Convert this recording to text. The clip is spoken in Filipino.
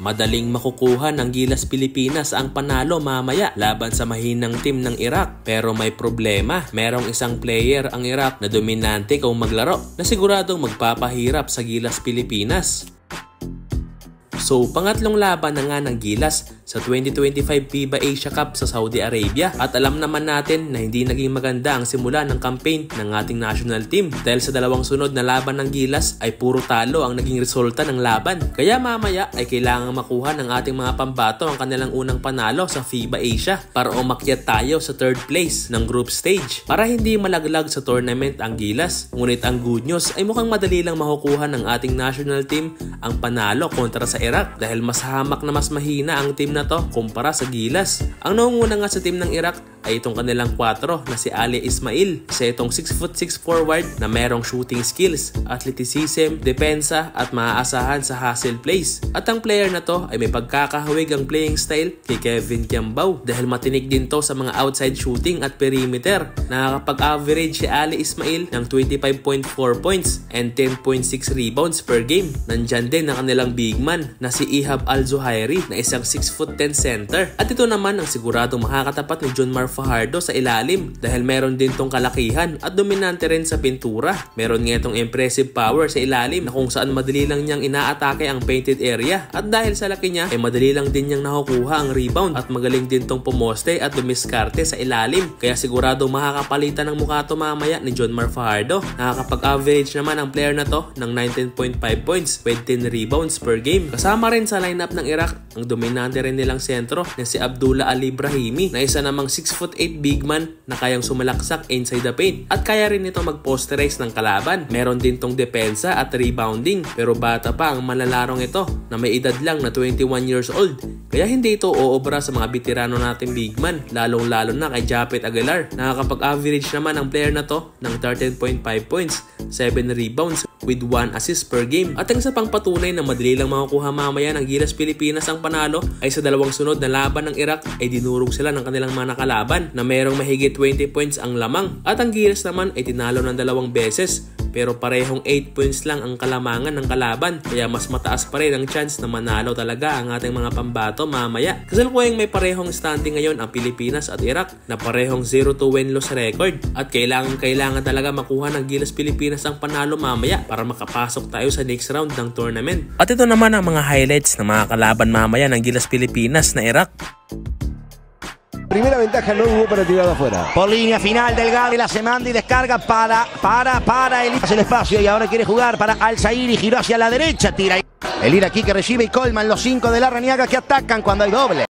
Madaling makukuha ng Gilas Pilipinas ang panalo mamaya laban sa mahinang team ng Iraq. Pero may problema, merong isang player ang Iraq na dominante kung maglaro na siguradong magpapahirap sa Gilas Pilipinas. So, pangatlong laban na nga ng Gilas sa 2025 FIBA Asia Cup sa Saudi Arabia. At alam naman natin na hindi naging maganda ang simula ng campaign ng ating national team dahil sa dalawang sunod na laban ng Gilas ay puro talo ang naging resulta ng laban. Kaya mamaya ay kailangang makuha ng ating mga pambato ang kanilang unang panalo sa FIBA Asia para umakyat tayo sa third place ng group stage para hindi malaglag sa tournament ang Gilas. Ngunit ang good news ay mukhang madali lang makukuha ng ating national team ang panalo kontra sa Iraq dahil mas hamak na mas mahina ang team na to kumpara sa Gilas. Ang nangunguna nga sa team ng Iraq ay itong kanilang 4 na si Ali Ismail. Isa itong 6'6" forward na merong shooting skills, athleticism, depensa at maaasahan sa hustle plays. At ang player na to ay may pagkakahawig ang playing style kay Kevin Kiambao dahil matinig din to sa mga outside shooting at perimeter. Nakakapag-average si Ali Ismail ng 25.4 points and 10.6 rebounds per game. Nandyan din ang kanilang big man na si Ihab Al-Zuhairi na isang 6'10" center. At ito naman ang siguradong makakatapat ni John Mar Fajardo sa ilalim dahil meron din tong kalakihan at dominante rin sa pintura. Meron nga itong impressive power sa ilalim na kung saan madali lang niyang inaatake ang painted area at dahil sa laki niya ay madali lang din niyang nakukuha ang rebound at magaling din tong pumoste at dumiskarte sa ilalim. Kaya sigurado makakapalitan ng mukha to mamaya ni John Mar Fajardo. Nakakapag-average naman ang player na to ng 19.5 points with 10 rebounds per game. Kasama rin sa lineup ng Iraq ang dominante rin nilang sentro na si Abdullah Ali Brahimi na isa namang 6'8" big man na kayang sumalaksak inside the paint at kaya rin ito mag-posterize ng kalaban. Meron din tong depensa at rebounding pero bata pa ang malalarong ito na may edad lang na 21 years old. Kaya hindi ito oobra sa mga veterano natin big man, lalong-lalo na kay Japet Aguilar. Nakakapag-average naman ang player na to ng 13.5 points, 7 rebounds with 1 assist per game. At ang isa pang patunay na madali lang makukuha mamaya ng Gilas Pilipinas ang panalo ay sa dalawang sunod na laban ng Iraq ay dinurog sila ng kanilang mga nakalaban na merong mahigit 20 points ang lamang. At ang Gilas naman ay tinalo ng 2 beses pero parehong 8 points lang ang kalamangan ng kalaban. Kaya mas mataas pa rin ang chance na manalo talaga ang ating mga pambato mamaya. Kasalukuyang may parehong standing ngayon ang Pilipinas at Iraq na parehong 0-2 win-loss record. At kailangan talaga makuha ng Gilas Pilipinas ang panalo mamaya para makapasok tayo sa next round ng tournament. At ito naman ang mga highlights ng mga kalaban mamaya ng Gilas Pilipinas na Iraq. Primera ventaja no hubo para tirar afuera. Por línea final Delgado, la se manda y descarga para el espacio y ahora quiere jugar para Al-Zairi, giró hacia la derecha, tira el iraquí que recibe y Coleman, los 5 de Larrañaga que atacan cuando hay doble.